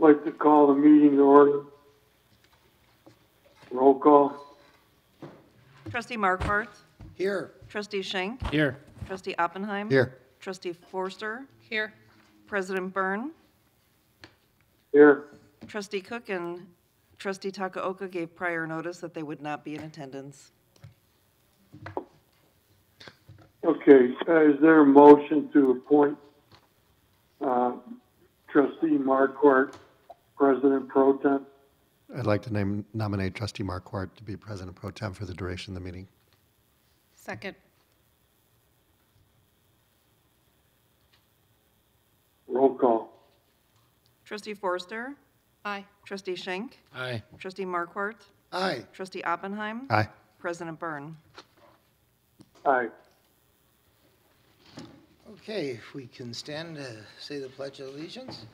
like to call the meeting to order. Roll call. Trustee Marquardt. Here. Trustee Schenk. Here. Trustee Oppenheim. Here. Trustee Forster. Here. President Byrne. Here. Trustee Cook and Trustee Takaoka gave prior notice that they would not be in attendance. Okay, is there a motion to appoint Trustee Marquardt President Pro Tem? I'd like to nominate Trustee Marquardt to be President Pro Tem for the duration of the meeting. Second. Roll call. Trustee Forster. Aye. Trustee Schenk. Aye. Trustee Marquardt. Aye. Trustee Oppenheim. Aye. President Byrne. Aye. Okay, if we can stand to say the Pledge of Allegiance.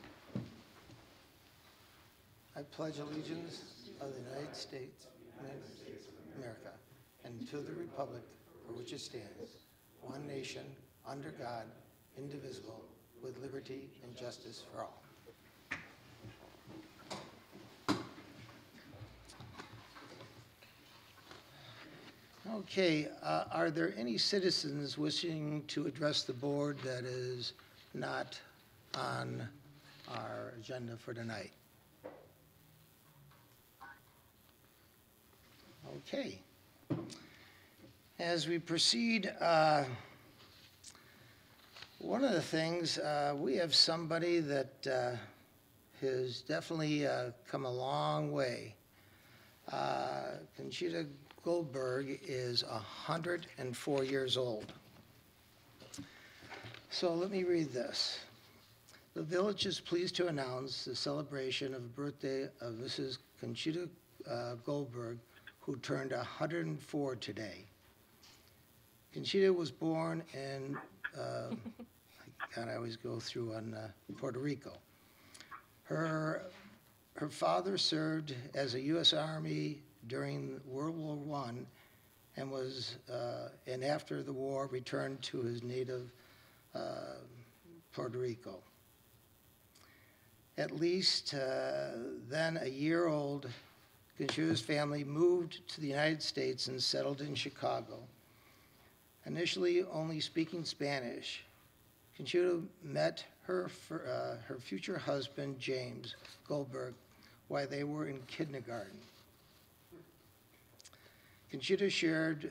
I pledge allegiance of the United States of America and to the republic for which it stands, one nation, under God, indivisible, with liberty and justice for all. Okay, are there any citizens wishing to address the board that is not on our agenda for tonight? Okay. As we proceed, one of the things, we have somebody that has definitely come a long way. Conchita Goldberg is 104 years old. So let me read this. The village is pleased to announce the celebration of the birthday of Mrs. Conchita Goldberg, who turned 104 today. Conchita was born in, God, I always go through on Puerto Rico. Her father served as a U.S. Army during World War I and was, and after the war, returned to his native Puerto Rico. At least then a year old, Conchita's family moved to the United States and settled in Chicago. Initially only speaking Spanish, Conchita met her future husband, James Goldberg, while they were in kindergarten. Conchita shared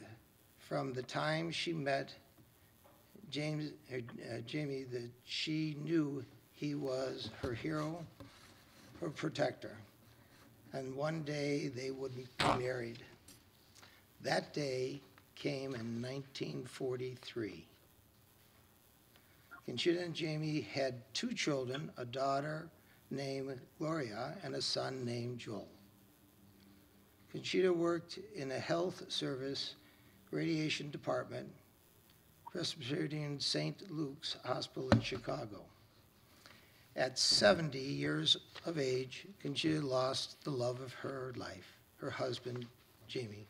from the time she met Jamie that she knew he was her hero, her protector, and one day they would be married. That day came in 1943. Conchita and Jamie had 2 children, a daughter named Gloria and a son named Joel. Conchita worked in a health service radiation department, Presbyterian St. Luke's Hospital in Chicago. At 70 years of age, Conchita lost the love of her life, her husband, Jamie.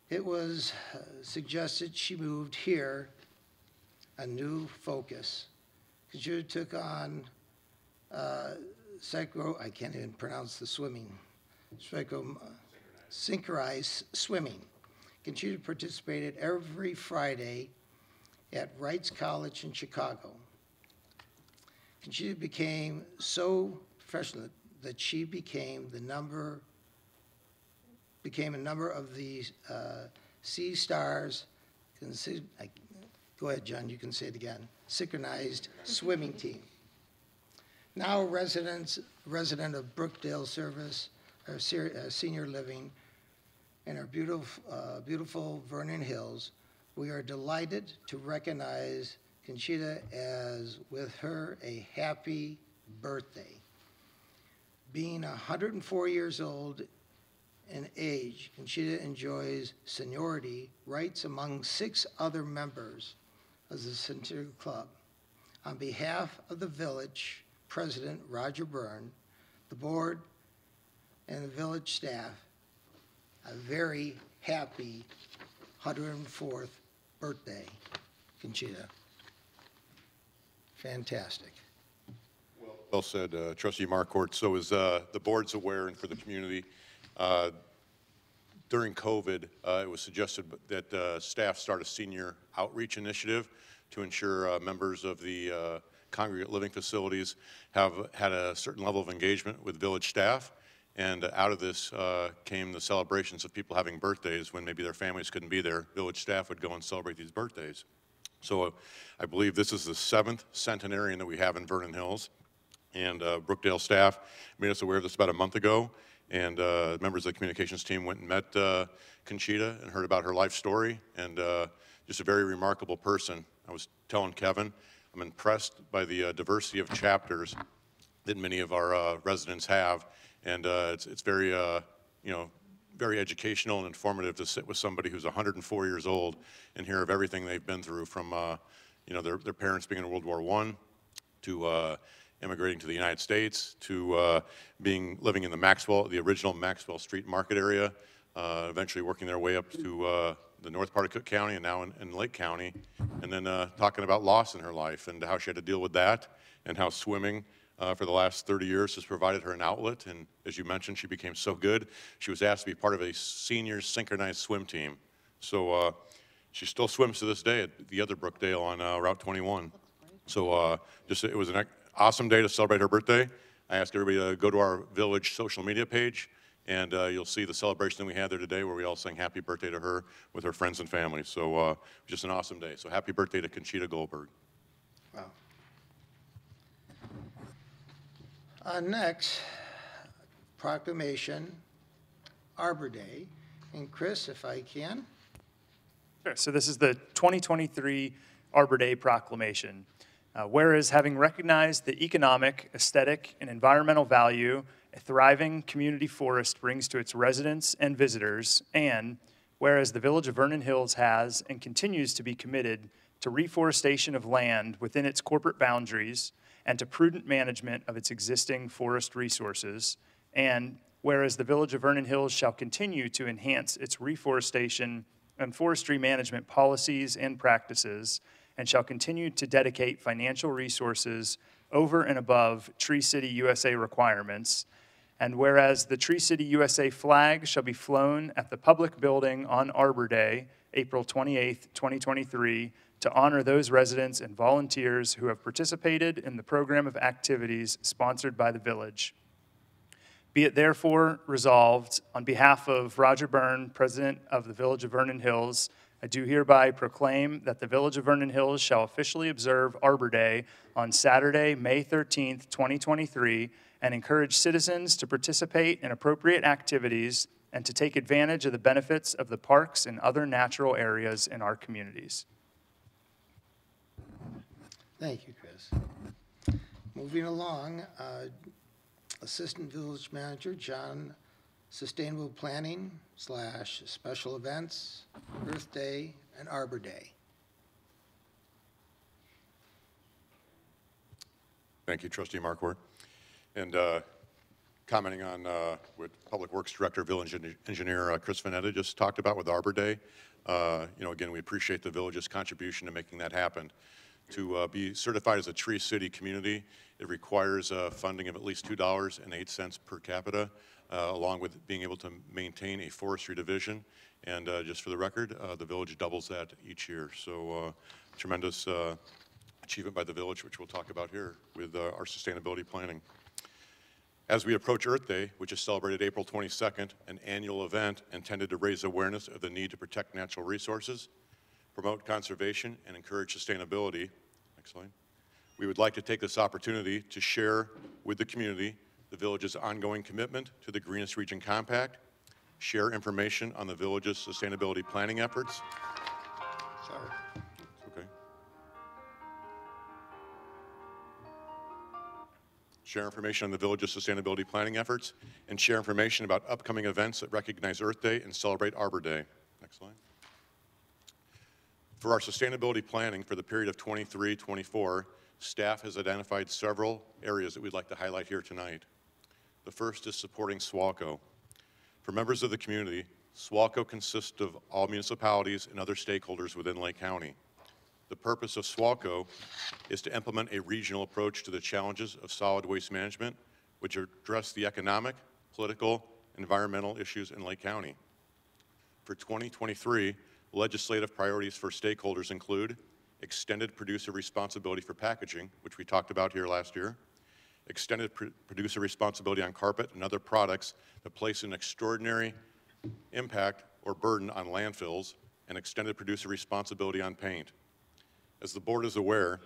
It was suggested she moved here, a new focus. Conchita took on I can't even pronounce the swimming, synchronized swimming. Conchita participated every Friday at Wright's College in Chicago. Conchita became so professional that she became a number of the Sea Stars, go ahead, John, you can say it again, synchronized swimming team. Now a resident of Brookdale Service, or senior living, in our beautiful Vernon Hills, we are delighted to recognize Conchita as with her a happy birthday. Being 104 years old in age, Conchita enjoys seniority rights among 6 other members of the Centenarian Club. On behalf of the village president, Roger Byrne, the board, and the village staff, a very happy 104th birthday, Conchita. Fantastic. Well said, Trustee Markort. So as the board's aware and for the community, during COVID, it was suggested that staff start a senior outreach initiative to ensure members of the congregate living facilities have had a certain level of engagement with village staff. And out of this came the celebrations of people having birthdays when maybe their families couldn't be there. Village staff would go and celebrate these birthdays. So I believe this is the 7th Centenarian that we have in Vernon Hills. And Brookdale staff made us aware of this about a month ago. And members of the communications team went and met Conchita and heard about her life story. And just a very remarkable person. I was telling Kevin, I'm impressed by the diversity of chapters that many of our residents have. And it's very, very educational and informative to sit with somebody who's 104 years old and hear of everything they've been through from, their parents being in World War I to immigrating to the United States to living in the original Maxwell Street Market area, eventually working their way up to the north part of Cook County and now in Lake County, and then talking about loss in her life and how she had to deal with that and how swimming for the last 30 years has provided her an outlet. And as you mentioned, she became so good, she was asked to be part of a senior synchronized swim team. So she still swims to this day at the other Brookdale on Route 21. So it was an awesome day to celebrate her birthday. I asked everybody to go to our village social media page, and you'll see the celebration that we had there today where we all sang happy birthday to her with her friends and family. So just an awesome day. So happy birthday to Conchita Goldberg. Wow. Next, Proclamation, Arbor Day. And Chris, if I can. Sure. So this is the 2023 Arbor Day Proclamation. Whereas having recognized the economic, aesthetic, and environmental value a thriving community forest brings to its residents and visitors, and whereas the Village of Vernon Hills has and continues to be committed to reforestation of land within its corporate boundaries and to prudent management of its existing forest resources, and whereas the Village of Vernon Hills shall continue to enhance its reforestation and forestry management policies and practices, and shall continue to dedicate financial resources over and above Tree City USA requirements, and whereas the Tree City USA flag shall be flown at the public building on Arbor Day, April 28th, 2023, to honor those residents and volunteers who have participated in the program of activities sponsored by the village. Be it therefore resolved, on behalf of Roger Byrne, President of the Village of Vernon Hills, I do hereby proclaim that the Village of Vernon Hills shall officially observe Arbor Day on Saturday, May 13th, 2023, and encourage citizens to participate in appropriate activities and to take advantage of the benefits of the parks and other natural areas in our communities. Thank you, Chris. Moving along, Assistant Village Manager John, Sustainable Planning / Special Events, Earth Day, and Arbor Day. Thank you, Trustee Markort. And commenting on what Public Works Director, Village Engineer Chris Vanetta just talked about with Arbor Day, again, we appreciate the village's contribution to making that happen. To be certified as a Tree City community, it requires funding of at least $2.08 per capita, along with being able to maintain a forestry division. And just for the record, the village doubles that each year. So tremendous achievement by the village, which we'll talk about here with our sustainability planning. As we approach Earth Day, which is celebrated April 22nd, an annual event intended to raise awareness of the need to protect natural resources, promote conservation, and encourage sustainability. Next slide. We would like to take this opportunity to share with the community the village's ongoing commitment to the Greenest Region Compact, share information on the village's sustainability planning efforts. Sorry. Okay. Share information on the village's sustainability planning efforts, and share information about upcoming events that recognize Earth Day and celebrate Arbor Day. Next slide. For our sustainability planning for the period of 23-24, staff has identified several areas that we'd like to highlight here tonight. The first is supporting SWALCO. For members of the community, SWALCO consists of all municipalities and other stakeholders within Lake County. The purpose of SWALCO is to implement a regional approach to the challenges of solid waste management, which address the economic, political, and environmental issues in Lake County. For 2023, legislative priorities for stakeholders include extended producer responsibility for packaging, which we talked about here last year, extended producer responsibility on carpet and other products that place an extraordinary impact or burden on landfills, and extended producer responsibility on paint. As the board is aware,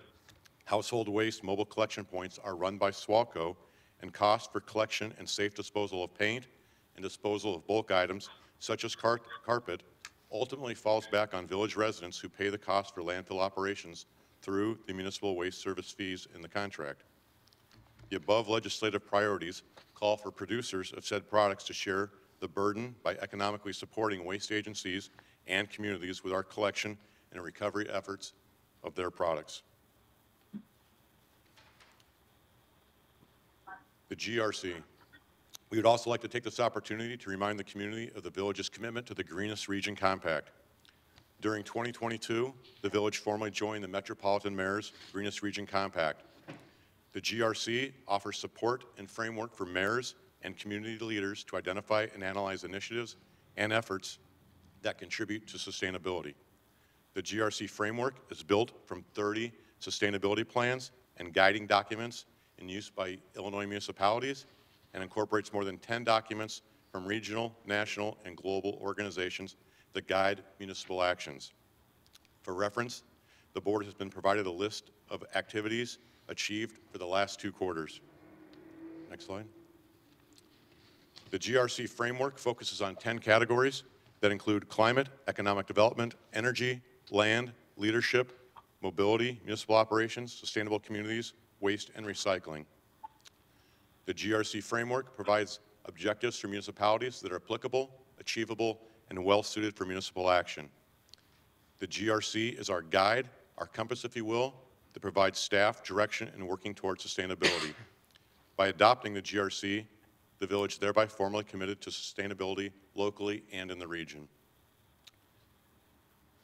household waste mobile collection points are run by SWALCO, and costs for collection and safe disposal of paint and disposal of bulk items, such as carpet, ultimately falls back on village residents who pay the cost for landfill operations through the municipal waste service fees in the contract. The above legislative priorities call for producers of said products to share the burden by economically supporting waste agencies and communities with our collection and recovery efforts of their products. The GRC. We would also like to take this opportunity to remind the community of the village's commitment to the Greenest Region Compact. During 2022, the village formally joined the Metropolitan Mayor's Greenest Region Compact. The GRC offers support and framework for mayors and community leaders to identify and analyze initiatives and efforts that contribute to sustainability. The GRC framework is built from 30 sustainability plans and guiding documents in use by Illinois municipalities and incorporates more than 10 documents from regional, national, and global organizations that guide municipal actions. For reference, the board has been provided a list of activities achieved for the last 2 quarters. Next slide. The GRC framework focuses on 10 categories that include climate, economic development, energy, land, leadership, mobility, municipal operations, sustainable communities, waste, and recycling. The GRC framework provides objectives for municipalities that are applicable, achievable, and well-suited for municipal action. The GRC is our guide, our compass, if you will, that provides staff direction in working towards sustainability. By adopting the GRC, the village thereby formally committed to sustainability locally and in the region.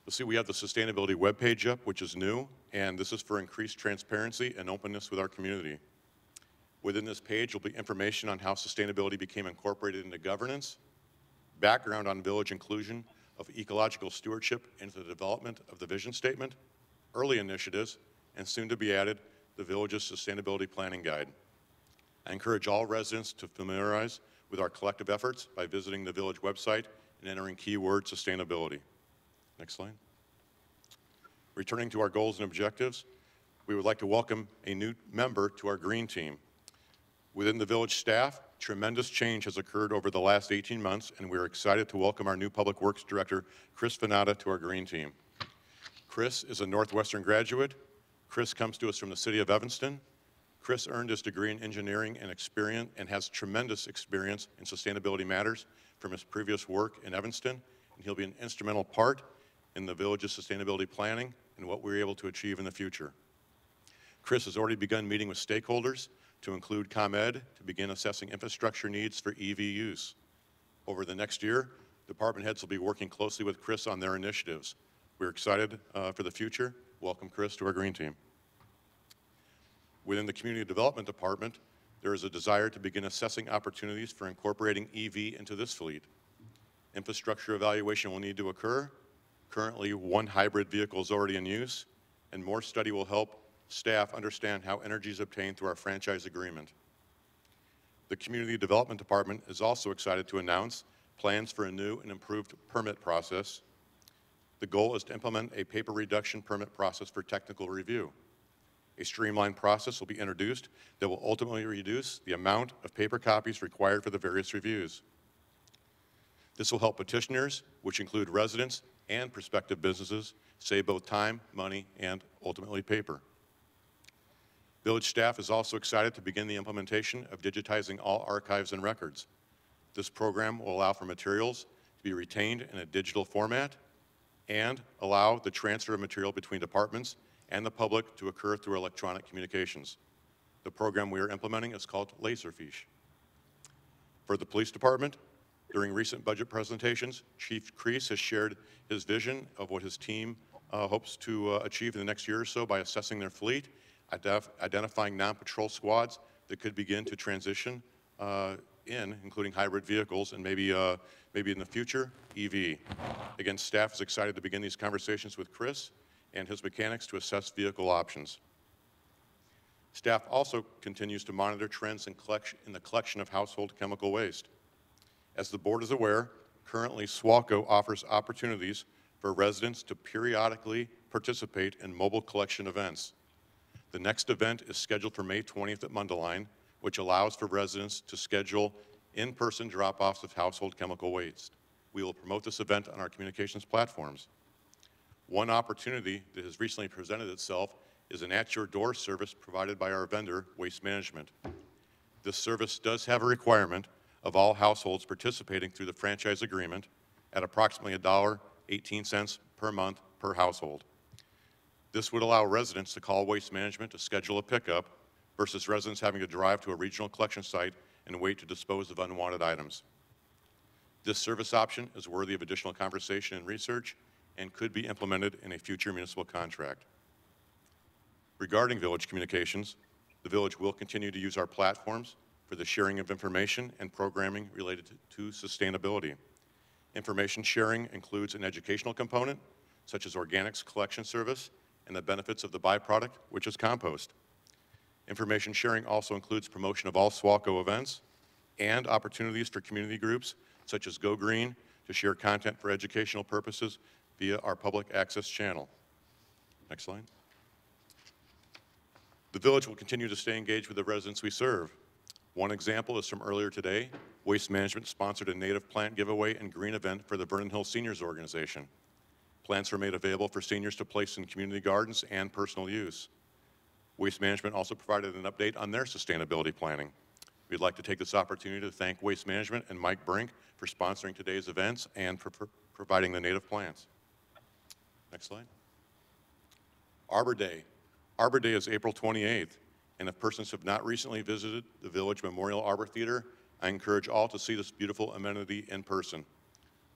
You'll see we have the sustainability webpage up, which is new, and this is for increased transparency and openness with our community. Within this page will be information on how sustainability became incorporated into governance, background on village inclusion of ecological stewardship into the development of the vision statement, early initiatives, and soon to be added, the village's sustainability planning guide. I encourage all residents to familiarize with our collective efforts by visiting the village website and entering keyword sustainability. Next slide. Returning to our goals and objectives, we would like to welcome a new member to our green team. Within the village staff, tremendous change has occurred over the last 18 months, and we're excited to welcome our new Public Works Director, Chris Venata, to our green team. Chris is a Northwestern graduate. Chris comes to us from the city of Evanston. Chris earned his degree in engineering and has tremendous experience in sustainability matters from his previous work in Evanston, and he'll be an instrumental part in the village's sustainability planning and what we're able to achieve in the future. Chris has already begun meeting with stakeholders to include ComEd to begin assessing infrastructure needs for EV use. Over the next year, department heads will be working closely with Chris on their initiatives. We're excited for the future. Welcome, Chris, to our green team. Within the Community Development Department, there is a desire to begin assessing opportunities for incorporating EV into this fleet. Infrastructure evaluation will need to occur. Currently, 1 hybrid vehicle is already in use, and more study will help staff understand how energy is obtained through our franchise agreement. The Community Development Department is also excited to announce plans for a new and improved permit process. The goal is to implement a paper reduction permit process for technical review. A streamlined process will be introduced that will ultimately reduce the amount of paper copies required for the various reviews. This will help petitioners, which include residents and prospective businesses, save both time, money, and ultimately paper. Village staff is also excited to begin the implementation of digitizing all archives and records. This program will allow for materials to be retained in a digital format and allow the transfer of material between departments and the public to occur through electronic communications. The program we are implementing is called Laserfiche. For the police department, during recent budget presentations, Chief Crease has shared his vision of what his team hopes to achieve in the next year or so by assessing their fleet, identifying non-patrol squads that could begin to transition including hybrid vehicles and maybe in the future, EV. Again, staff is excited to begin these conversations with Chris and his mechanics to assess vehicle options. Staff also continues to monitor trends in the collection of household chemical waste. As the board is aware, currently SWACO offers opportunities for residents to periodically participate in mobile collection events. The next event is scheduled for May 20th at Mundelein, which allows for residents to schedule in-person drop-offs of household chemical waste. We will promote this event on our communications platforms. One opportunity that has recently presented itself is an at-your-door service provided by our vendor, Waste Management. This service does have a requirement of all households participating through the franchise agreement at approximately $1.18 per month per household. This would allow residents to call Waste Management to schedule a pickup versus residents having to drive to a regional collection site and wait to dispose of unwanted items. This service option is worthy of additional conversation and research and could be implemented in a future municipal contract. Regarding village communications, the village will continue to use our platforms for the sharing of information and programming related to sustainability. Information sharing includes an educational component, such as organics collection service and the benefits of the byproduct, which is compost. Information sharing also includes promotion of all SWACO events and opportunities for community groups, such as Go Green, to share content for educational purposes via our public access channel. Next slide. The village will continue to stay engaged with the residents we serve. One example is from earlier today. Waste Management sponsored a native plant giveaway and green event for the Vernon Hills Seniors Organization. Plants were made available for seniors to place in community gardens and personal use. Waste Management also provided an update on their sustainability planning. We'd like to take this opportunity to thank Waste Management and Mike Brink for sponsoring today's events and for providing the native plants. Next slide. Arbor Day. Arbor Day is April 28th, and if persons have not recently visited the Village Memorial Arbor Theater, I encourage all to see this beautiful amenity in person.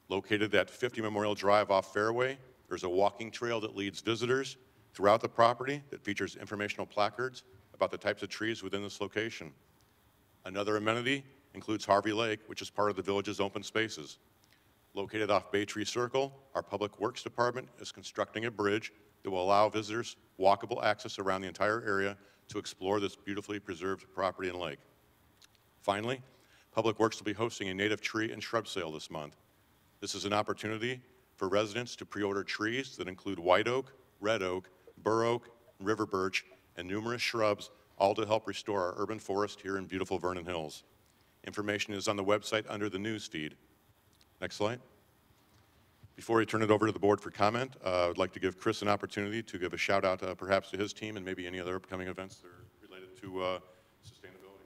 Located at 50 Memorial Drive off Fairway, there's a walking trail that leads visitors throughout the property that features informational placards about the types of trees within this location. Another amenity includes Harvey Lake, which is part of the village's open spaces. Located off Bay Tree Circle, our Public Works Department is constructing a bridge that will allow visitors walkable access around the entire area to explore this beautifully preserved property and lake. Finally, Public Works will be hosting a native tree and shrub sale this month. This is an opportunity for residents to pre-order trees that include white oak, red oak, bur oak, river birch, and numerous shrubs, all to help restore our urban forest here in beautiful Vernon Hills. Information is on the website under the news feed. Next slide. Before I turn it over to the board for comment, I'd like to give Chris an opportunity to give a shout out perhaps to his team and maybe any other upcoming events that are related to sustainability.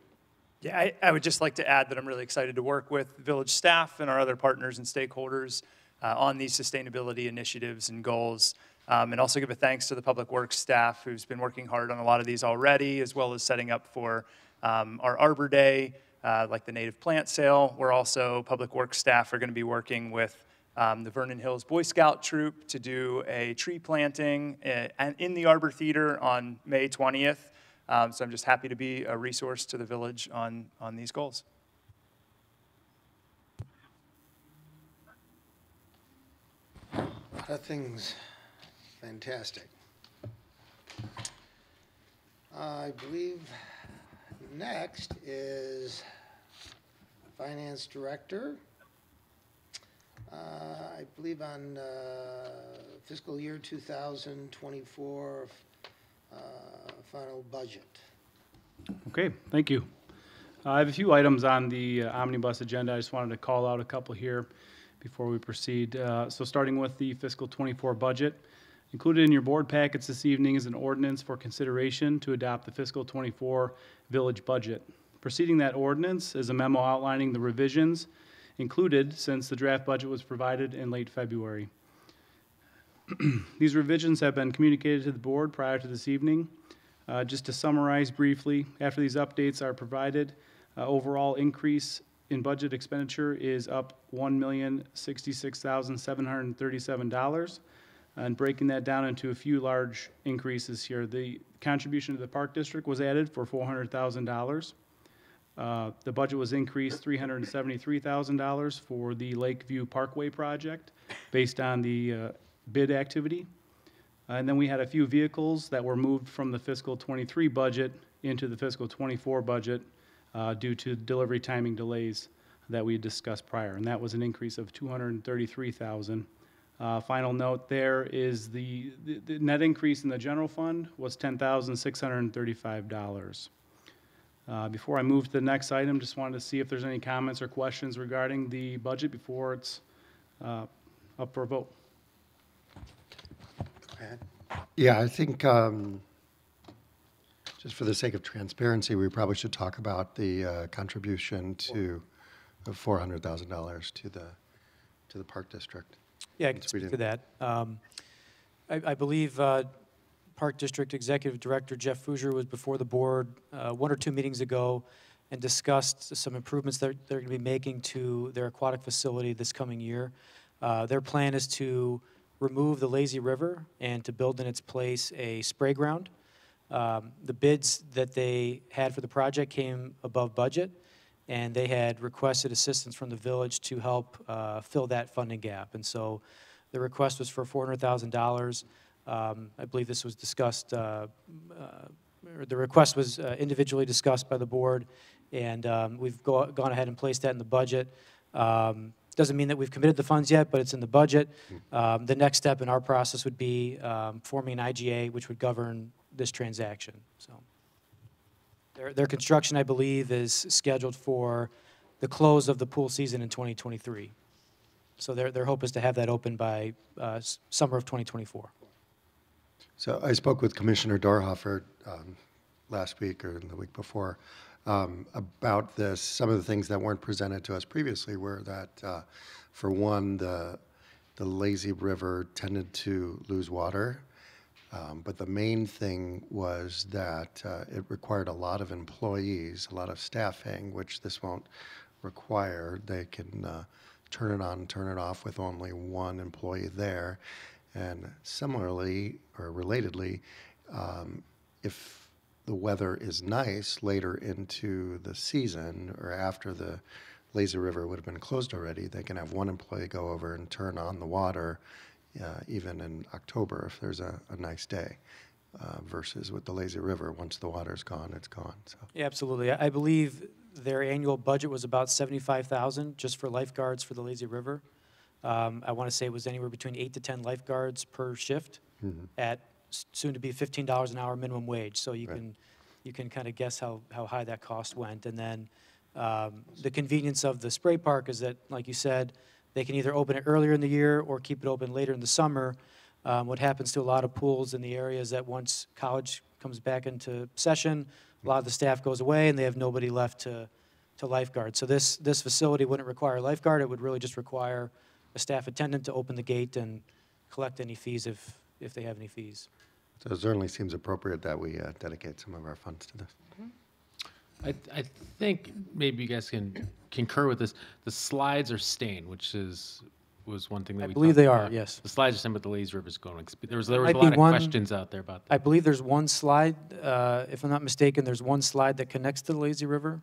Yeah, I would just like to add that I'm really excited to work with village staff and our other partners and stakeholders on these sustainability initiatives and goals. And also give a thanks to the Public Works staff who's been working hard on a lot of these already, as well as setting up for our Arbor Day, like the native plant sale. We're also, Public Works staff are going to be working with the Vernon Hills Boy Scout Troop to do a tree planting in the Arbor Theater on May 20th. So I'm just happy to be a resource to the village on these goals. A lot of things. Fantastic. I believe next is Finance Director. I believe on fiscal year 2024 final budget. Okay, thank you. I have a few items on the omnibus agenda. I just wanted to call out a couple here before we proceed. So starting with the fiscal 24 budget. Included in your board packets this evening is an ordinance for consideration to adopt the fiscal 24 village budget. Preceding that ordinance is a memo outlining the revisions included since the draft budget was provided in late February. These revisions have been communicated to the board prior to this evening. Just to summarize briefly, after these updates are provided, overall increase in budget expenditure is up $1,066,737. And breaking that down into a few large increases here, the contribution to the Park District was added for $400,000. The budget was increased $373,000 for the Lakeview Parkway project based on the bid activity. And then we had a few vehicles that were moved from the fiscal '23 budget into the fiscal '24 budget due to delivery timing delays that we discussed prior, and that was an increase of $233,000. Final note there is the net increase in the general fund was $10,635. Before I move to the next item, just wanted to see if there's any comments or questions regarding the budget before it's up for a vote. Go ahead. Yeah, I think just for the sake of transparency, we probably should talk about the contribution to $400,000 to the Park District. Yeah, I can Since we speak to didn't- that. I believe Park District Executive Director Jeff Fuzier was before the board 1 or 2 meetings ago and discussed some improvements that they're going to be making to their aquatic facility this coming year. Their plan is to remove the lazy river and to build in its place a spray ground. The bids that they had for the project came above budget, and they had requested assistance from the village to help fill that funding gap. And so the request was for $400,000. I believe this was discussed, or the request was individually discussed by the board, and we've gone ahead and placed that in the budget. Doesn't mean that we've committed the funds yet, but it's in the budget. The next step in our process would be forming an IGA, which would govern this transaction. So their construction, I believe, is scheduled for the close of the pool season in 2023. So their hope is to have that open by summer of 2024. So I spoke with Commissioner Dorhofer last week or the week before about this. Some of the things that weren't presented to us previously were that, for one, the lazy river tended to lose water. But the main thing was that it required a lot of employees, a lot of staffing, which this won't require. They can turn it on, turn it off with only one employee there. And similarly, or relatedly, if the weather is nice later into the season or after the lazy river would have been closed already, they can have one employee go over and turn on the water even in October if there's a nice day, versus with the lazy river, once the water's gone, it's gone. So Yeah, absolutely. I believe their annual budget was about $75,000 just for lifeguards for the lazy river. I want to say it was anywhere between 8 to 10 lifeguards per shift at soon to be $15 an hour minimum wage. So you can kind of guess how high that cost went. And then the convenience of the spray park is that, like you said, they can either open it earlier in the year or keep it open later in the summer. What happens to a lot of pools in the area is that once college comes back into session, a lot of the staff goes away and they have nobody left to lifeguard. So this facility wouldn't require a lifeguard. It would really just require a staff attendant to open the gate and collect any fees if they have any fees. it certainly seems appropriate that we dedicate some of our funds to this. I think maybe you guys can concur with this. The slides are staying, which was one thing that I we believe talked they are, about. yes. The slides are saying, but the lazy river's going. There was a might lot be of one- questions out there about that. I believe there's one slide, if I'm not mistaken, there's one slide that connects to the lazy river,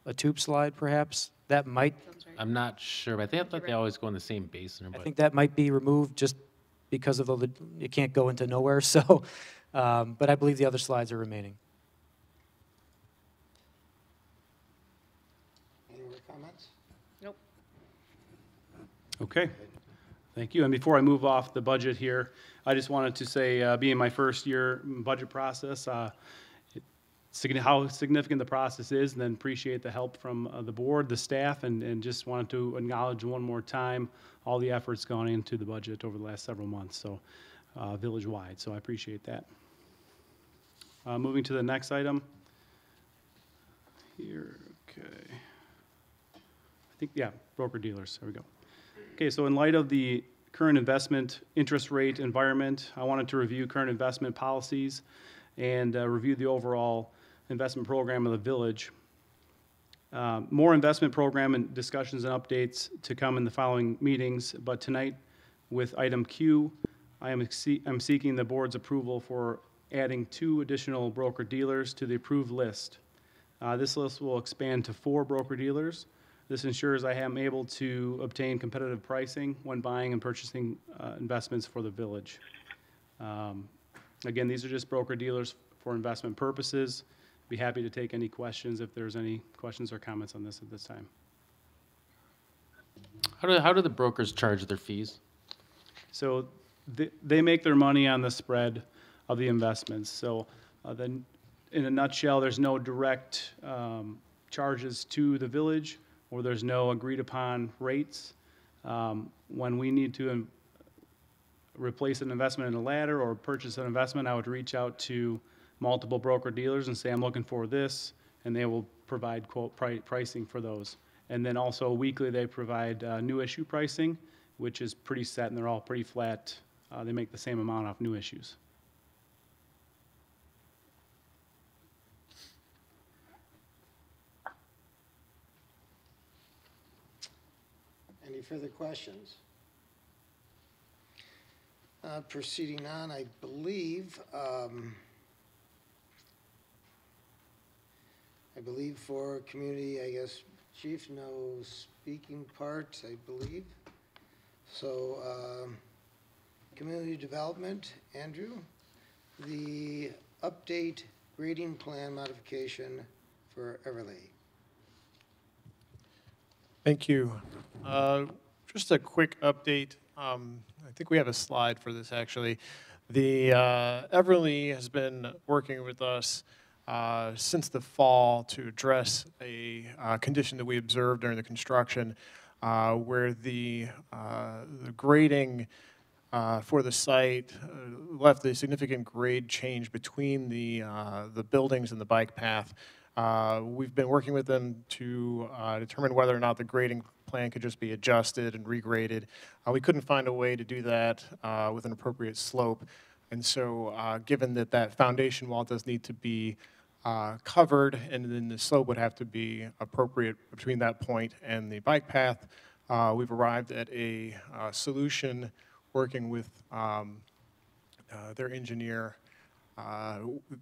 a tube slide perhaps. That might, I'm not sure, but I thought they always go in the same basin. I But think that might be removed just because of it can't go into nowhere, so, but I believe the other slides are remaining. Any more comments? Nope. Okay, thank you. And before I move off the budget here, I just wanted to say, being my first year budget process, how significant the process is, and then appreciate the help from the board, the staff, and just wanted to acknowledge one more time all the efforts gone into the budget over the last several months, so village-wide, so I appreciate that. Moving to the next item. Here, okay. I think, yeah, broker-dealers, there we go. Okay, so in light of the current investment interest rate environment, I wanted to review current investment policies and review the overall investment program of the village. More investment program and discussions and updates to come in the following meetings, but tonight with item Q, I'm seeking the board's approval for adding 2 additional broker-dealers to the approved list. This list will expand to 4 broker-dealers. This ensures I am able to obtain competitive pricing when buying and purchasing investments for the village. Again, these are just broker-dealers for investment purposes. Be happy to take any questions if there's any questions or comments on this at this time. How do the brokers charge their fees? So they make their money on the spread of the investments. So then, in a nutshell, there's no direct charges to the village, or there's no agreed-upon rates. When we need to replace an investment in a ladder or purchase an investment, I would reach out to multiple broker-dealers and say, I'm looking for this, and they will provide quote pricing for those. And then also weekly, they provide new issue pricing, which is pretty set, and they're all pretty flat. They make the same amount off new issues. Any further questions? Proceeding on, I believe for community, I guess, Chief, no speaking part, I believe. So, community development, Andrew, the update grading plan modification for Everleigh. Thank you. Just a quick update. I think we have a slide for this, actually. The Everleigh has been working with us since the fall to address a condition that we observed during the construction where the grading for the site left a significant grade change between the buildings and the bike path. We've been working with them to determine whether or not the grading plan could just be adjusted and regraded. We couldn't find a way to do that with an appropriate slope. And so given that that foundation wall does need to be covered, and then the slope would have to be appropriate between that point and the bike path, we've arrived at a solution working with their engineer.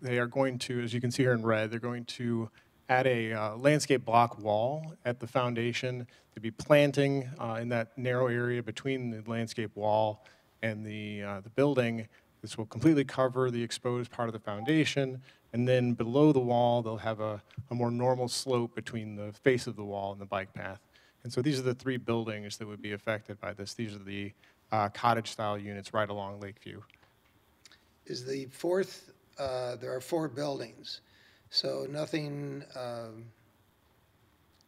They are going to, as you can see here in red, they're going to add a landscape block wall at the foundation. They'll be planting in that narrow area between the landscape wall and the building. This will completely cover the exposed part of the foundation, and then below the wall, they'll have a more normal slope between the face of the wall and the bike path. And so these are the 3 buildings that would be affected by this. These are the cottage-style units right along Lakeview. Is the 4th, there are 4 buildings, so nothing,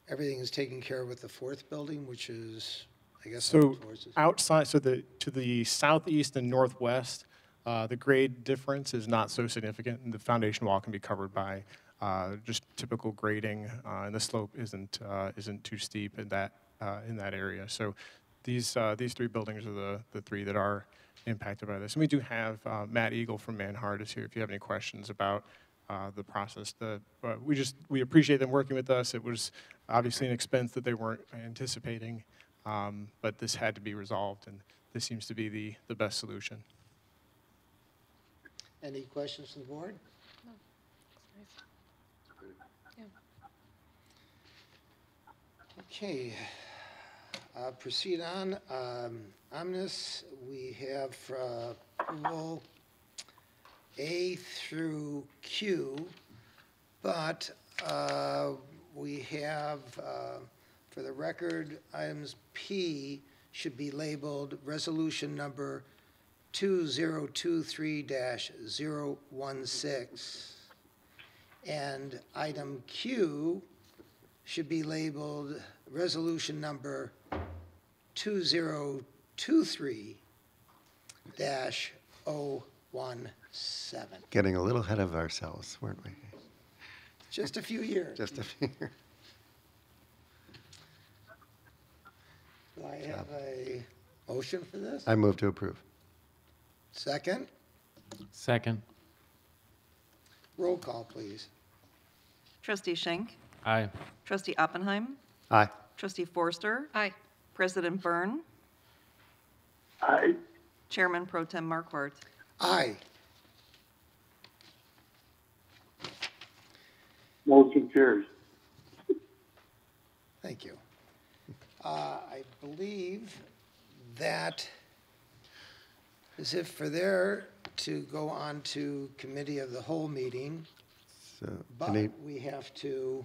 everything is taken care of with the 4th building, which is, I guess, so outside, so to the southeast and northwest, the grade difference is not so significant, and the foundation wall can be covered by just typical grading, and the slope isn't too steep in that area. So these 3 buildings are the 3 that are impacted by this. And we do have Matt Eagle from Manhart is here if you have any questions about the process. We appreciate them working with us. It was obviously an expense that they weren't anticipating, but this had to be resolved, and this seems to be the best solution. Any questions from the board? No. Yeah. Okay. Proceed on. Omnibus, we have approval A through Q, but we have, for the record, items P should be labeled resolution number 2023-016, and item Q should be labeled resolution number 2023-017. Getting a little ahead of ourselves, weren't we? Just a few years. Just a few years. Do I have a motion for this? I move to approve. Second? Second. Roll call, please. Trustee Schenk. Aye. Trustee Oppenheim. Aye. Trustee Forster. Aye. President Byrne. Aye. Chairman Pro Tem Markwart. Aye. Motion carries. Thank you. I believe that is it for there to go on to committee of the whole meeting, So, but any, we have to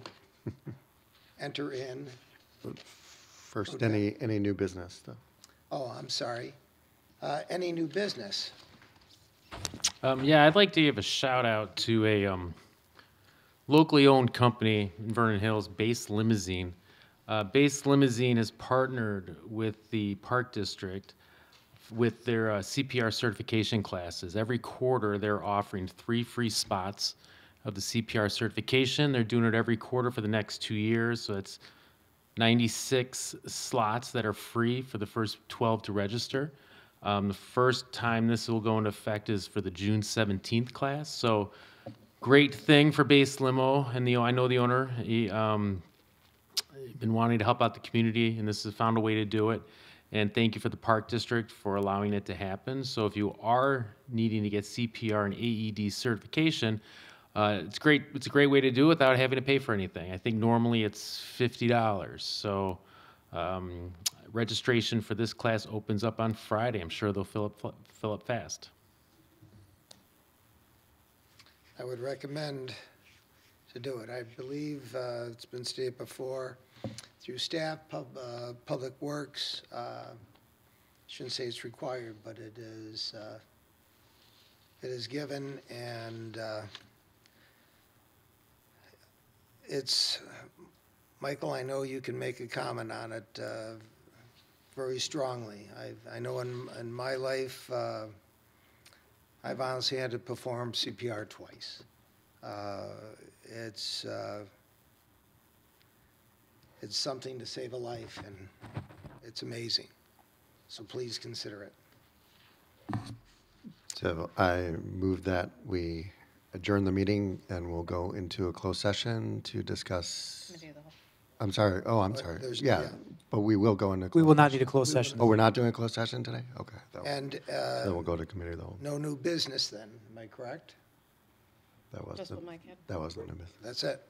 enter in, first, Okay. any new business, though? oh, I'm sorry, any new business? Yeah, I'd like to give a shout out to a locally owned company in Vernon Hills, Base Limousine. Base Limousine has partnered with the Park District with their CPR certification classes. Every quarter, they're offering 3 free spots of the CPR certification. They're doing it every quarter for the next 2 years, so it's 96 slots that are free for the first 12 to register. The first time this will go into effect is for the June 17th class. So great thing for Base Limo, and I know the owner. He been wanting to help out the community, and this has found a way to do it. And thank you for the Park District for allowing it to happen. So if you are needing to get CPR and AED certification, it's great. It's a great way to do it without having to pay for anything. I think normally it's $50. So registration for this class opens up on Friday. I'm sure they'll fill up fast. I would recommend to do it. I believe it's been stated before through staff, Public Works. Shouldn't say it's required, but it is given, and it's, Michael, I know you can make a comment on it very strongly. I know in my life, I've honestly had to perform CPR twice. It's something to save a life, and it's amazing. So please consider it. So I move that we adjourn the meeting and we'll go into a closed session to discuss. I'm sorry. Oh, I'm sorry. Yeah, but we will go into. We will not need a closed session. Oh, we're not doing a closed session today? Okay. And Then we'll go to committee of the whole. no new business then, am I correct? That was Just the, what Mike had. that was the new business. That's it.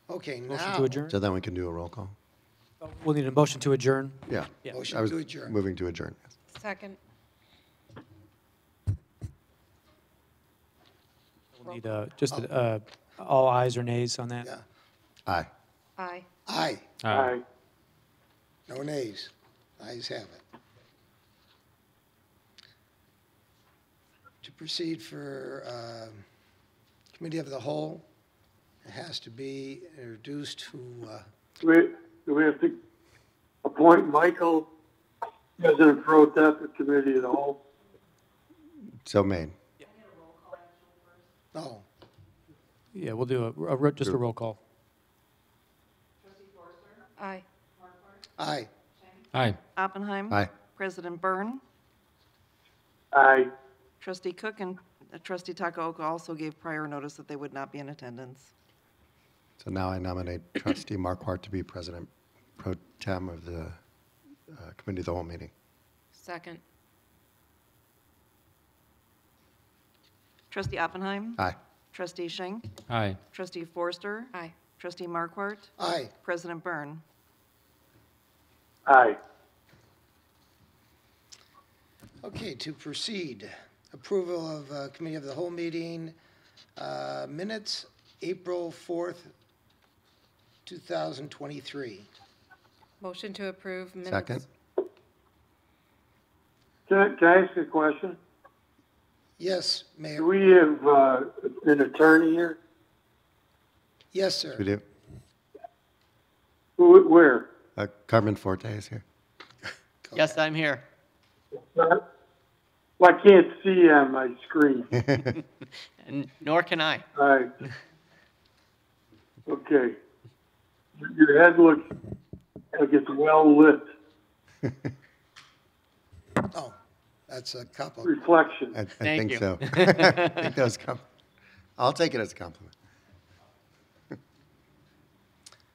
Okay, Motion now, to adjourn? So then we can do a roll call? We'll need a motion to adjourn. Yeah. Yeah. I motion was to adjourn. moving to adjourn. Yes. Second. We'll need all ayes or nays on that. Yeah, Aye. Aye. aye, Aye. no nays. Ayes have it. To proceed for committee of the whole, it has to be introduced to, Do we have to appoint Michael President Pro Tem to Committee of the Whole? So made. no, Yeah, we'll do just a roll call. Aye. aye. Aye. Oppenheim. Aye. President Byrne. Aye. Trustee Cook and Trustee Takaoka also gave prior notice that they would not be in attendance. So now I nominate Trustee Markwart to be President Pro Tem of the Committee of the Whole meeting. Second. Trustee Oppenheim. Aye. Trustee Schenk. Aye. Trustee Forster. Aye. Trustee Markwart. Aye. President Byrne. Aye. Okay, to proceed, approval of committee of the whole meeting, minutes, April 4th, 2023. Motion to approve minutes. Second? Can I ask a question? Yes, Do Mayor. we have an attorney here? Yes, sir. We do. Where? Carmen Forte is here. Yes, I'm here. Well, I can't see on my screen. And nor can I. All right. Okay. Your head looks like it's well lit. Oh, that's a couple. Reflection. I Thank think you. so. I think that was I'll take it as a compliment.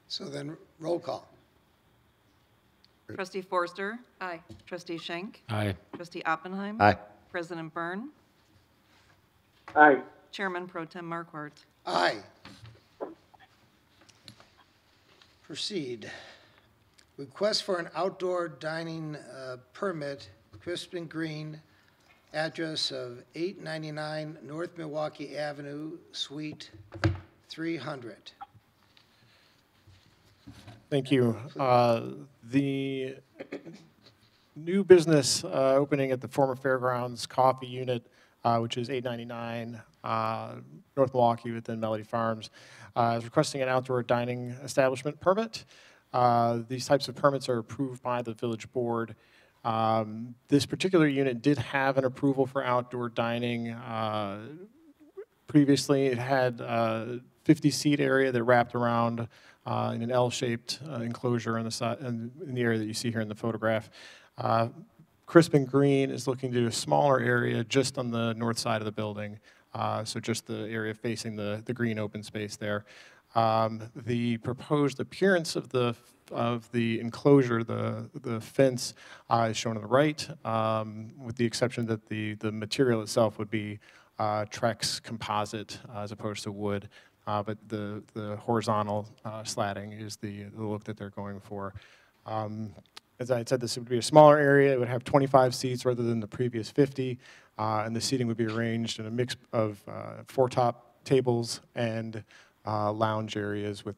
So then, roll call. Trustee Forster? Aye. Trustee Schenk? Aye. Trustee Oppenheim? Aye. President Byrne? Aye. Chairman Pro Tem Markwart. Aye. Proceed. Request for an outdoor dining permit, Crispin Green, address of 899 North Milwaukee Avenue, Suite 300. Thank you. The new business opening at the former Fairgrounds Coffee Unit, which is 899 North Milwaukee within Melody Farms, is requesting an outdoor dining establishment permit. These types of permits are approved by the village board. This particular unit did have an approval for outdoor dining. Previously, it had a 50-seat area that wrapped around in an L-shaped enclosure on the side, in the area that you see here in the photograph. Crispin Green is looking to do a smaller area just on the north side of the building, so just the area facing the green open space there. The proposed appearance of the enclosure, the fence, is shown on the right, with the exception that the material itself would be Trex composite as opposed to wood. But the horizontal slatting is the look that they're going for. As I said, this would be a smaller area. It would have 25 seats rather than the previous 50, and the seating would be arranged in a mix of 4 top tables and lounge areas with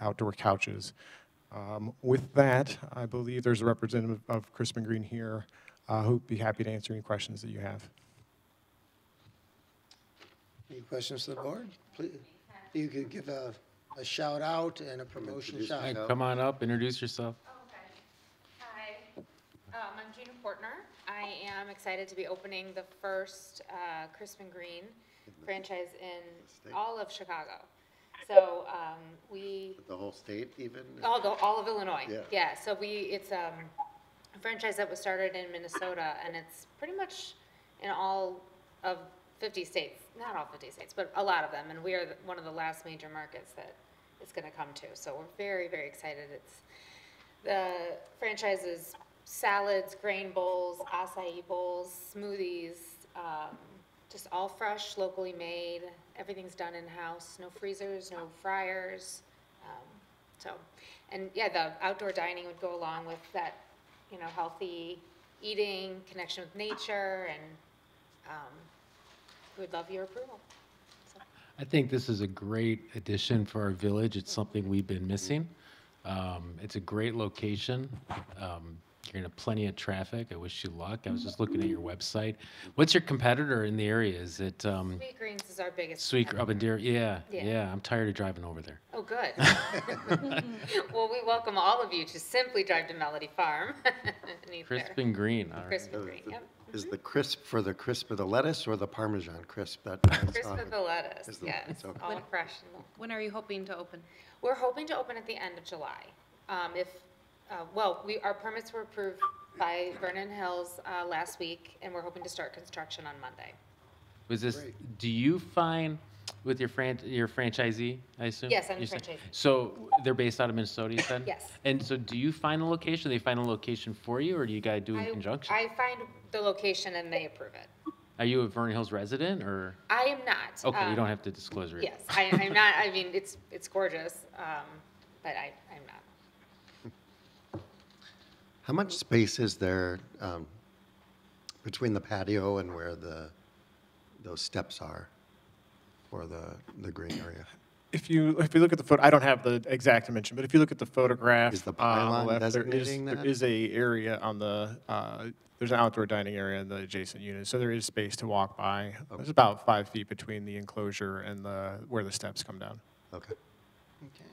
outdoor couches. With that, I believe there's a representative of Crispin Green here who'd be happy to answer any questions that you have. Any questions to the board? Please, you could give a shout out and a promotion shout Hi, out. come on up, introduce yourself. Hi, I'm Gina Portner. I am excited to be opening the first Crispin Green franchise in all of Chicago. So The whole state even? all of Illinois. Yeah. Yeah. So it's a franchise that was started in Minnesota, and it's pretty much in all of 50 states. Not all 50 states, but a lot of them. And we are one of the last major markets that it's going to come to. So we're very, very excited. The franchise is salads, grain bowls, acai bowls, smoothies, just all fresh, locally made. Everything's done in-house, no freezers, no fryers. And yeah, the outdoor dining would go along with that, healthy eating, connection with nature, and we would love your approval. So. I think this is a great addition for our village. It's something we've been missing. It's a great location. You're gonna have plenty of traffic. I wish you luck. I was just looking at your website. What's your competitor in the area? Is it Sweet Greens is our biggest Sweet competitor. up in Deer? Yeah, Yeah. yeah. I'm tired of driving over there. Oh, good. Well, we welcome all of you to simply drive to Melody Farm. and eat there. Crispin Green. All right. Crispin Green, yep. Is the crisp for the crisp of the lettuce or the Parmesan crisp? That Crisp of the lettuce, Is the- yes, it's okay. all fresh. When are you hoping to open? We're hoping to open at the end of July. Our permits were approved by Vernon Hills last week, and we're hoping to start construction on Monday. Was this? Do you find with your franchisee? I assume. Yes, I'm You the said- franchisee. So they're based out of Minnesota, you said? Yes. And so, do you find the location? They find a location for you, or do you guys do it in conjunction? I find the location and they approve it. Are you a Vernon Hills resident, or? I am not. Okay, you don't have to disclose your. Yes, I'm not. I mean, it's gorgeous, but I'm not. How much space is there between the patio and where those steps are for the green area? If you look at the photo, I don't have the exact dimension, but if you look at the photograph, Is the on pylon the left, designating there that? is a area on the there's an outdoor dining area in the adjacent unit, so there is space to walk by. There's about 5 feet between the enclosure and where the steps come down. Okay. Okay.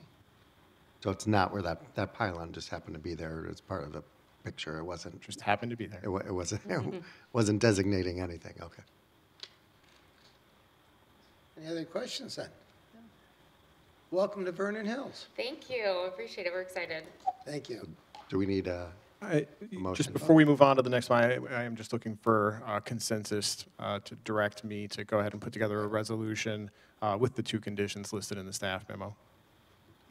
So it's not where that pylon just happened to be there. It's part of the picture. It wasn't. Just happened to be there. It wasn't. Wasn't designating anything. Okay. Any other questions then? Welcome to Vernon Hills. Thank you. I appreciate it. We're excited. Thank you. Do we need a motion? Just before we move on to the next one, I am just looking for consensus to direct me to go ahead and put together a resolution with the 2 conditions listed in the staff memo.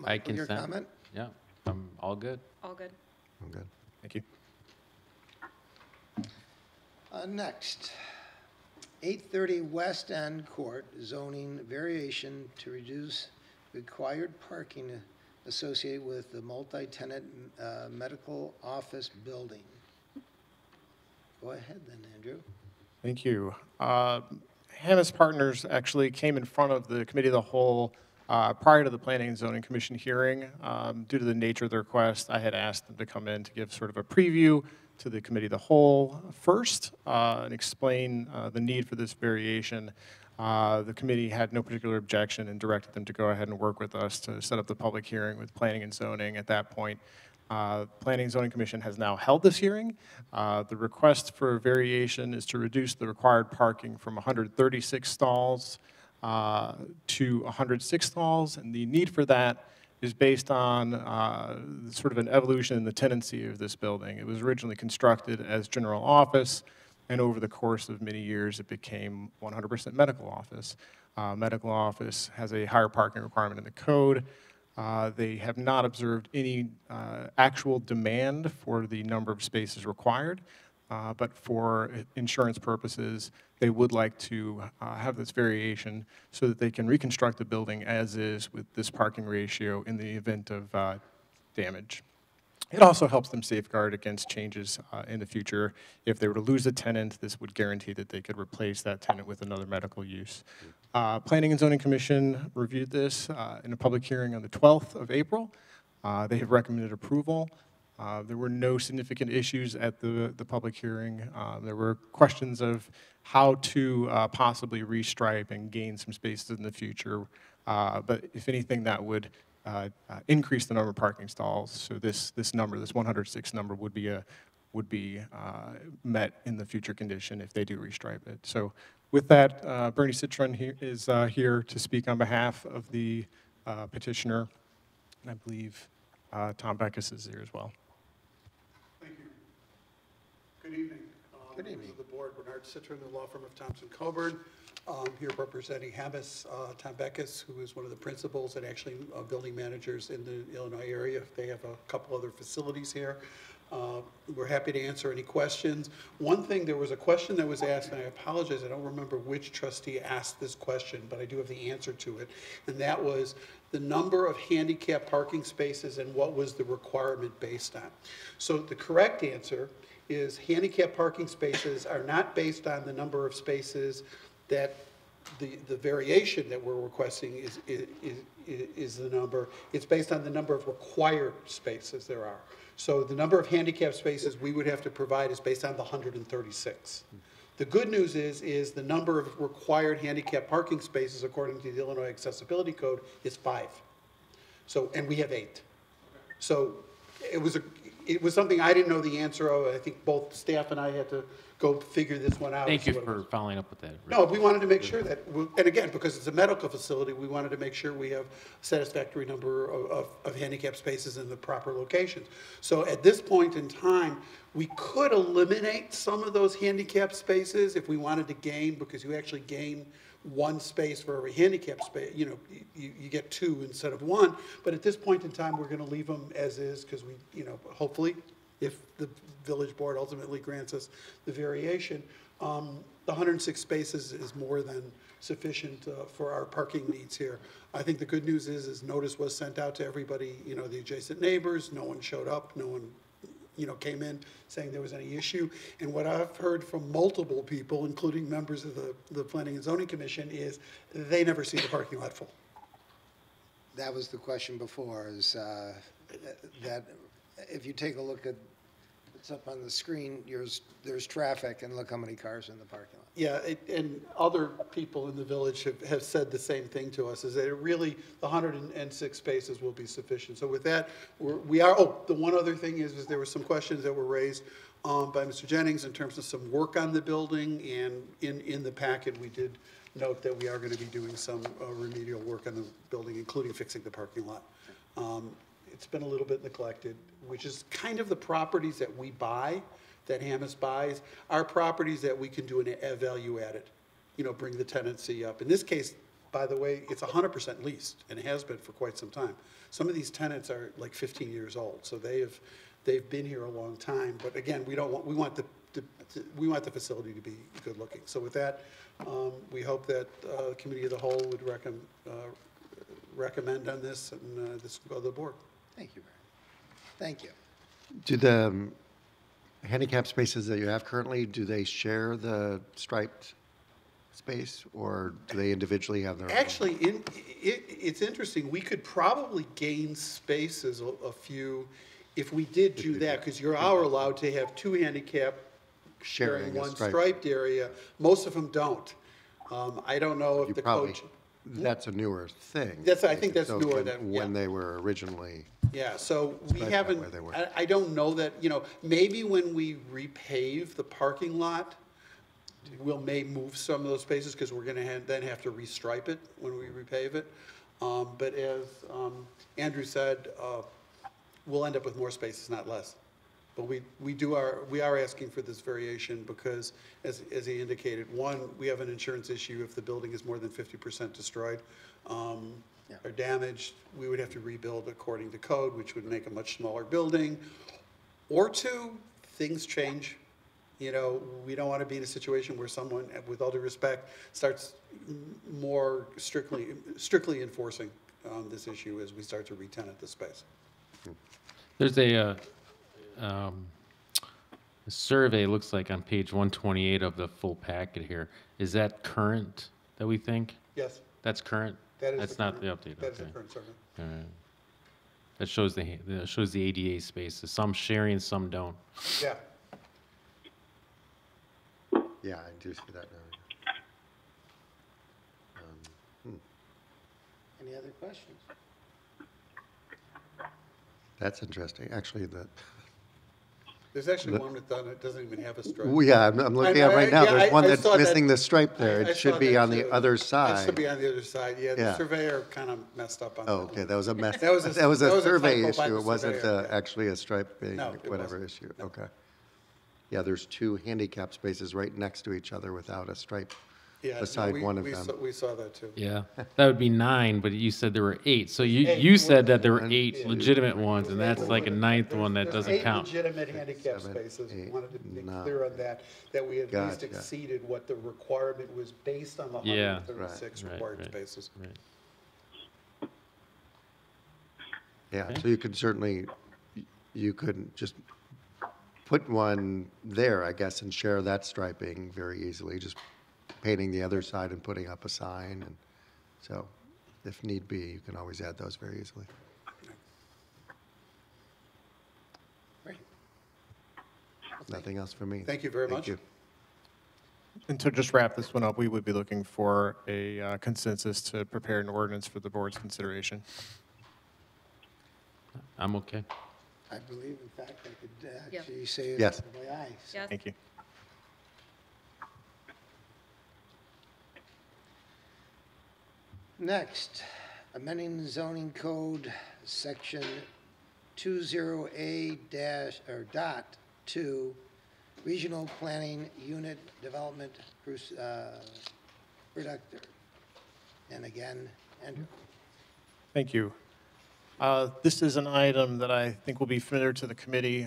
I Michael, your consent. comment? Yeah, I'm all good. All good. I'm good. Thank you. Next, 830 West End Court zoning variation to reduce required parking associated with the multi-tenant medical office building. Go ahead then, Andrew. Thank you. Hannes Partners actually came in front of the Committee of the Whole prior to the Planning and Zoning Commission hearing. Due to the nature of the request, I had asked them to come in to give sort of a preview to the Committee of the Whole first and explain the need for this variation. The committee had no particular objection and directed them to go ahead and work with us to set up the public hearing with Planning and Zoning. At that point, Planning and Zoning Commission has now held this hearing. The request for variation is to reduce the required parking from 136 stalls to 106 stalls, and the need for that is based on sort of an evolution in the tenancy of this building. It was originally constructed as general office, and over the course of many years, it became 100% medical office. Medical office has a higher parking requirement in the code. They have not observed any actual demand for the number of spaces required, but for insurance purposes, they would like to have this variation so that they can reconstruct the building as is with this parking ratio in the event of damage. It also helps them safeguard against changes in the future. If they were to lose a tenant, this would guarantee that they could replace that tenant with another medical use. Planning and Zoning Commission reviewed this in a public hearing on the 12th of April. They have recommended approval. There were no significant issues at the public hearing. There were questions of how to possibly restripe and gain some spaces in the future. But if anything, that would increase the number of parking stalls. So this number, this 106 number, would be met in the future condition if they do restripe it. So with that, Bernie Citron is here to speak on behalf of the petitioner, and I believe Tom Beckus is here as well. Thank you. Good evening. Good evening. Members of the board, Bernard Citron, the law firm of Thompson Coburn. Here representing Hamas, Tom Beckus, who is one of the principals and actually building managers in the Illinois area. They have a couple other facilities here. We're happy to answer any questions. One thing, there was a question that was asked, and I apologize, I don't remember which trustee asked this question, but I do have the answer to it, and that was the number of handicap parking spaces and what was the requirement based on. So the correct answer is handicap parking spaces are not based on the number of spaces that the variation that we're requesting is the number. It's based on the number of required spaces there are. So the number of handicap spaces we would have to provide is based on the 136. The good news is the number of required handicap parking spaces according to the Illinois Accessibility Code is 5. So, and we have 8. So it was something I didn't know the answer of. I think both staff and I had to go figure this one out. Thank you for following up with that. No, we wanted to make sure that, and again, because it's a medical facility, we wanted to make sure we have a satisfactory number of handicap spaces in the proper locations. So at this point in time, we could eliminate some of those handicap spaces if we wanted to gain, because you actually gain 1 space for every handicap space. You know, you get 2 instead of 1. But at this point in time, we're going to leave them as is, because we, you know, hopefully, if the village board ultimately grants us the variation, the 106 spaces is more than sufficient for our parking needs here. I think the good news is notice was sent out to everybody, you know, the adjacent neighbors. No one showed up. No one, you know, came in saying there was any issue. And what I've heard from multiple people, including members of the Planning and Zoning Commission, is they never see the parking lot full. That was the question before, is that if you take a look at what's up on the screen, there's traffic, and look how many cars in the parking lot. Yeah, and other people in the village have said the same thing to us, is that it really, the 106 spaces will be sufficient. So with that, the one other thing is there were some questions that were raised by Mr. Jennings in terms of some work on the building, and in the packet we did note that we are going to be doing some remedial work on the building, including fixing the parking lot. It's been a little bit neglected, which is kind of the properties that we buy, that Hamas buys, are properties that we can do a value added, you know, bring the tenancy up. In this case, by the way, it's 100% leased, and it has been for quite some time. Some of these tenants are like 15 years old, so they have They've been here a long time, but again, we want the facility to be good looking. So with that, we hope that the committee of the whole would recommend on this, and this will go to the board. Thank you, Vernon. Thank you. Do the handicap spaces that you have currently, do they share the striped space, or do they individually have their own? Actually, it's interesting. We could probably gain spaces, a few, if we did do that, because you are allowed to have two handicap sharing a one striped. striped area. Most of them don't. I don't know if You the probably- coach. That's a newer thing. I think that's So newer than, yeah. when they were originally. Yeah, so we Striped that haven't, way they were. I don't know that, maybe when we repave the parking lot, may move some of those spaces, because we're gonna then have to restripe it when we repave it. But as Andrew said, we'll end up with more spaces, not less. But we are asking for this variation because, as he indicated, one, we have an insurance issue if the building is more than 50% destroyed or damaged. We would have to rebuild according to code, which would make a much smaller building. Or two, things change. We don't want to be in a situation where someone, with all due respect, starts more strictly enforcing this issue as we start to re-tenant the space. There's a survey, looks like on page 128 of the full packet here. Is that current, that we think? Yes. That's current? That is That's the not the current- update, That is the okay. current survey. All right. That shows the ADA spaces, some sharing, some don't. Yeah. Yeah, I do see that now. Any other questions? That's interesting. Actually, There's actually one that doesn't even have a stripe. well, yeah, I'm looking at it right now. Yeah, There's one I that's saw that. missing the stripe there. I It should saw be that on the too. other It should side. be on the other side, yeah. The Yeah. surveyor kind of messed up on that. Oh, okay, that was a mess. That was a- That was that a was a survey typo by issue. the It wasn't surveyor, yeah. actually a striping, No, it whatever wasn't. issue. Okay. Yeah, there's two handicap spaces right next to each other without a stripe Yeah, no, beside one of we them. We saw that too. Yeah, that would be 9, but you said there were 8. So you Eight. said that there were 8 legitimate ones, and that's like a 9th one that There's doesn't 8 count. legitimate handicap 7, spaces. We 8, wanted to make 9. clear on that we at least Gotcha. exceeded what the requirement was based on the Yeah. 136 Right, required right. spaces. Right. Yeah, Okay. so you could certainly, you could just put one there, I guess, and share that striping very easily, just painting the other side and putting up a sign. And so if need be, you can always add those very easily. Great. Nothing else for me. Thank you very much. you. And to just wrap this one up, we would be looking for a consensus to prepare an ordinance for the board's consideration. I'm okay. I believe, in fact, I could Yeah. actually say it Yes. by aye. So Yes. Thank you. Next, amending zoning code, section 20A dash, or dot 2, regional planning unit development reductor. And again, Andrew. Thank you. This is an item that I think will be familiar to the committee.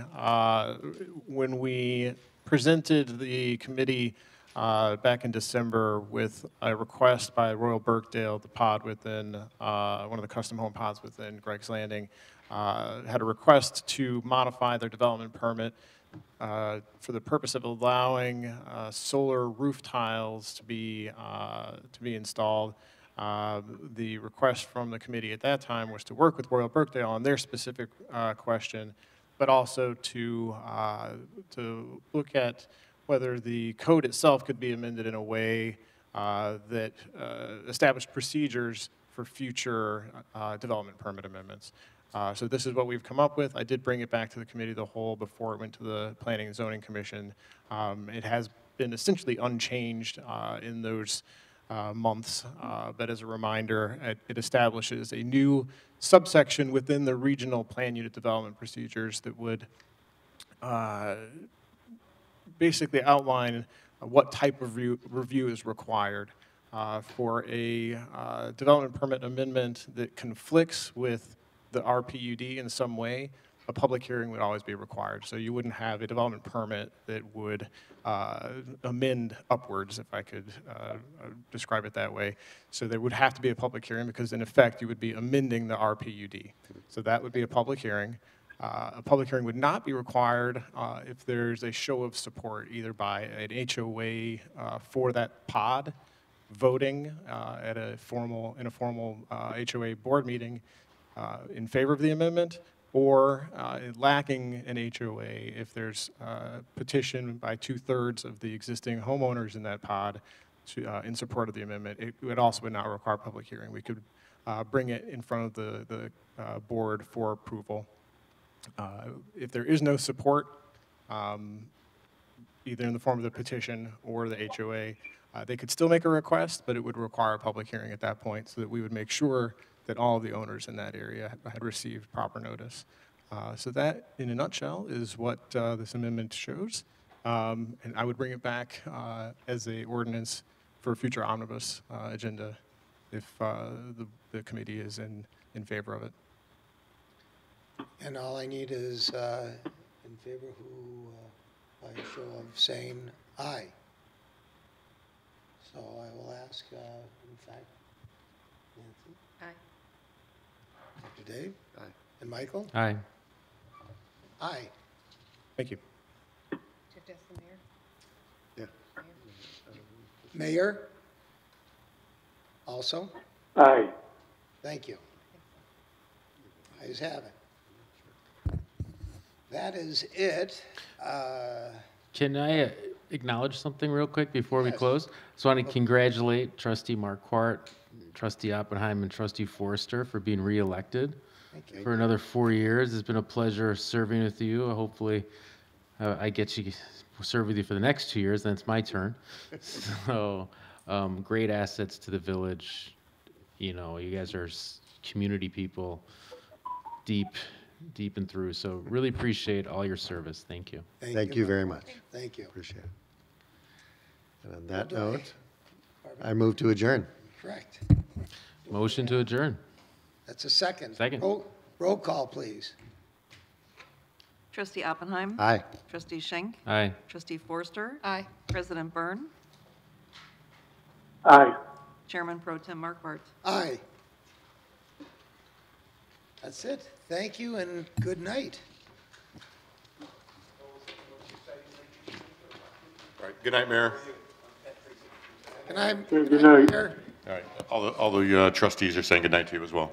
When we presented the committee back in December with a request by Royal Birkdale, the pod within, one of the custom home pods within Greg's Landing, had a request to modify their development permit for the purpose of allowing solar roof tiles to be installed. The request from the committee at that time was to work with Royal Birkdale on their specific question, but also to look at whether the code itself could be amended in a way that established procedures for future development permit amendments. So this is what we've come up with. I did bring it back to the committee of the whole before it went to the Planning and Zoning Commission. It has been essentially unchanged in those months, but as a reminder, it establishes a new subsection within the regional plan unit development procedures that would basically outline what type of review is required for a development permit amendment that conflicts with the RPUD in some way. a public hearing would always be required. So you wouldn't have a development permit that would amend upwards, if I could describe it that way. So there would have to be a public hearing because in effect you would be amending the RPUD. So that would be a public hearing. A public hearing would not be required if there's a show of support, either by an HOA for that pod, voting in a formal HOA board meeting in favor of the amendment, or lacking an HOA if there's a petition by 2/3 of the existing homeowners in that pod in support of the amendment. It would not require a public hearing. We could bring it in front of the board for approval. If there is no support, either in the form of the petition or the HOA, they could still make a request, but it would require a public hearing at that point so that we would make sure that all of the owners in that area had received proper notice. So that, in a nutshell, is what this amendment shows. And I would bring it back as an ordinance for a future omnibus agenda if the committee is in favor of it. And all I need is in favor who, by a show of saying aye. So I will ask, in fact, Nancy? Aye. Dr. Dave? Aye. And Michael? Aye. Aye. Thank you. Do you have to ask the mayor? Yeah. Mayor? Also? Aye. Thank you. Ayes have it. That is it. Can I acknowledge something real quick before we Yes. close? So I want to congratulate Trustee Marquardt, Trustee Oppenheim, and Trustee Forrester for being reelected for another 4 years. It's been a pleasure serving with you. Hopefully, I get to serve with you for the next 2 years, then it's my turn. So, great assets to the village. You know, you guys are community people, deep and through. So really appreciate all your service. Thank you. Thank you very much. Thank you. Appreciate it. And on that Well done. note, I move to adjourn. Correct. Motion to adjourn. That's a second. Second. Roll call, please. Trustee Oppenheim? Aye. Trustee Schenk? Aye. Trustee Forster? Aye. President Byrne? Aye. Chairman Pro Tem Markwart? Aye. That's it. Thank you and good night. All right, good night, Mayor. Good night. Good night. Mayor. All right, all the trustees are saying good night to you as well.